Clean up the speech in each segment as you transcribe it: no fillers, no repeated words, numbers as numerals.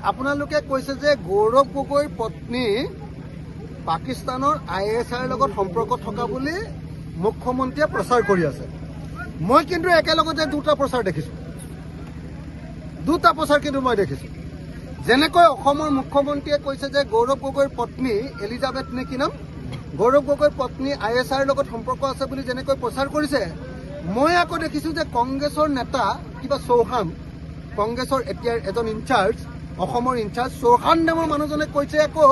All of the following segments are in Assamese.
আপোনালোকে কৈছে যে গৌৰৱ গগৈৰ পত্নী পাকিস্তানৰ ISIৰ লগত সম্পৰ্ক থকা বুলি মুখ্যমন্ত্ৰীয়ে প্ৰচাৰ কৰি আছে। মই কিন্তু একেলগতে দুটা প্ৰচাৰ দেখিছোঁ। দুটা প্ৰচাৰ কিন্তু মই দেখিছোঁ। যেনেকৈ অসমৰ মুখ্যমন্ত্ৰীয়ে কৈছে যে গৌৰৱ গগৈৰ পত্নী এলিজাবেথ নে কি নাম, গৌৰৱ গগৈৰ পত্নী ISIৰ লগত সম্পৰ্ক আছে বুলি যেনেকৈ প্ৰচাৰ কৰিছে, মই আকৌ দেখিছোঁ যে কংগ্ৰেছৰ নেতা কিবা চৌহান, কংগ্ৰেছৰ এতিয়াৰ এজন ইনচাৰ্জ, অসমৰ ইনচাৰ্জ চৌহান নামৰ মানুহজনে কৈছে আকৌ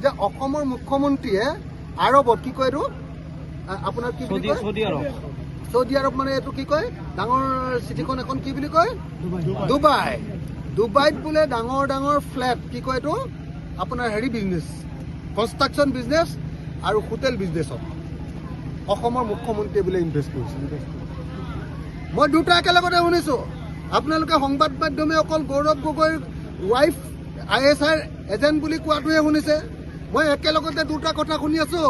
যে অসমৰ মুখ্যমন্ত্ৰীয়ে আৰৱত কি কয় এইটো আপোনাৰ কি বুলি কয়, চৌদি আৰৱ মানে এইটো কি কয় ডাঙৰ চিটিখন এখন কি বুলি কয়, ডুবাই। ডুবাইত বোলে ডাঙৰ ডাঙৰ ফ্লেট কি কয় এইটো আপোনাৰ বিজনেছ, কনষ্ট্ৰাকশ্যন বিজনেছ আৰু হোটেল বিজনেছত অসমৰ মুখ্যমন্ত্ৰীয়ে বোলে ইনভেষ্ট কৰিছে। মই দুটা একেলগতে শুনিছোঁ। আপোনালোকে সংবাদ মাধ্যমে অকল গৌৰৱ গগৈৰ ৱাইফ ISIৰ এজেণ্ট বুলি কোৱাটোহে শুনিছে। মই একেলগতে দুটা কথা শুনি আছোঁ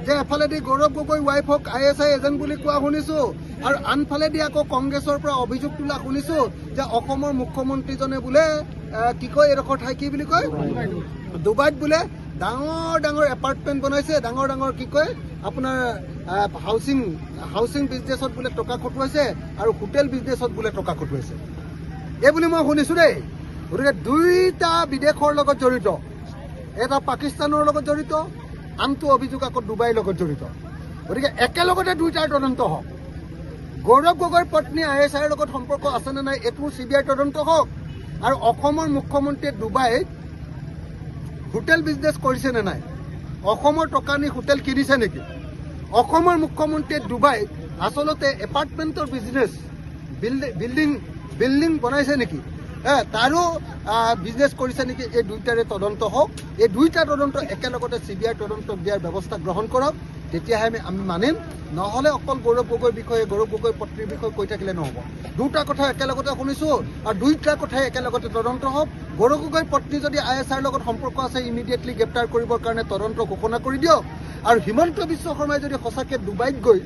যে এফালেদি গৌৰৱ গগৈৰ ৱাইফক ISI এজেণ্ট বুলি কোৱা শুনিছোঁ আৰু আনফালেদি আকৌ কংগ্ৰেছৰ পৰা অভিযোগ তোলা শুনিছোঁ যে অসমৰ মুখ্যমন্ত্ৰীজনে বোলে কি কয় এডোখৰ ঠাই কি বুলি কয় ডুবাইত বোলে ডাঙৰ ডাঙৰ এপাৰ্টমেণ্ট বনাইছে, ডাঙৰ ডাঙৰ কি কয় আপোনাৰ হাউচিং বিজনেছত বোলে টকা খটুৱাইছে আৰু হোটেল বিজনেছত বোলে টকা খটুৱাইছে, এই বুলি মই শুনিছোঁ দেই। গতিকে দুইটা বিদেশৰ লগত জড়িত, এটা পাকিস্তানৰ লগত জড়িত, আনটো অভিযোগ আকৌ ডুবাইৰ লগত জড়িত। গতিকে একেলগতে দুইটাৰ তদন্ত হওক। গৌৰৱ গগৈৰ পত্নী ISIৰ লগত সম্পৰ্ক আছেনে নাই এইটো CBI তদন্ত হওক, আৰু অসমৰ মুখ্যমন্ত্ৰীয়ে ডুবাইত হোটেল বিজনেছ কৰিছে নে নাই, অসমৰ টকা নি হোটেল কিনিছে নেকি, অসমৰ মুখ্যমন্ত্ৰীয়ে ডুবাইত আচলতে এপাৰ্টমেণ্টৰ বিজনেছ বিল্ডিং বনাইছে নেকি, তাৰো বিজনেছ কৰিছে নেকি, এই দুইটাৰে তদন্ত হওক। এই দুইটা তদন্ত একেলগতে CBI তদন্ত দিয়াৰ ব্যৱস্থা গ্ৰহণ কৰক, তেতিয়াহে আমি মানিম। নহ'লে অকল গৌৰৱ গগৈৰ বিষয়ে, গৌৰৱ গগৈৰ পত্নীৰ বিষয়ে কৈ থাকিলে নহ'ব। দুটা কথা একেলগতে শুনিছোঁ আৰু দুইটা কথাই একেলগতে তদন্ত হওক। গৌৰৱ গগৈৰ পত্নী যদি ISIৰ লগত সম্পৰ্ক আছে ইমিডিয়েটলি গ্ৰেপ্তাৰ কৰিবৰ কাৰণে তদন্ত ঘোষণা কৰি দিয়ক। আৰু হিমন্ত বিশ্ব শৰ্মাই যদি সঁচাকৈ ডুবাইত গৈ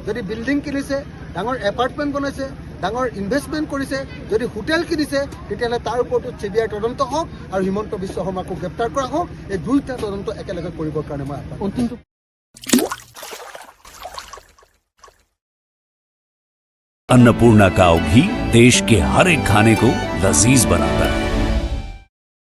যদি বিল্ডিং কিনিছে, ডাঙৰ এপাৰ্টমেণ্ট বনাইছে, ডাঙৰ ইনভেষ্টমেণ্ট কৰিছে, যদি হোটেল কিনিছে, তেতিয়াহ'লে তাৰ ওপৰতো CBI তদন্ত হওক আৰু হিমন্ত বিশ্ব শৰ্মাকো গ্ৰেপ্তাৰ কৰা হওক। এই দুইটা তদন্ত একেলগে কৰিবৰ কাৰণে মই अन्नपूर्णा काव घी देश के हर एक खाने को लजीज बनाता है।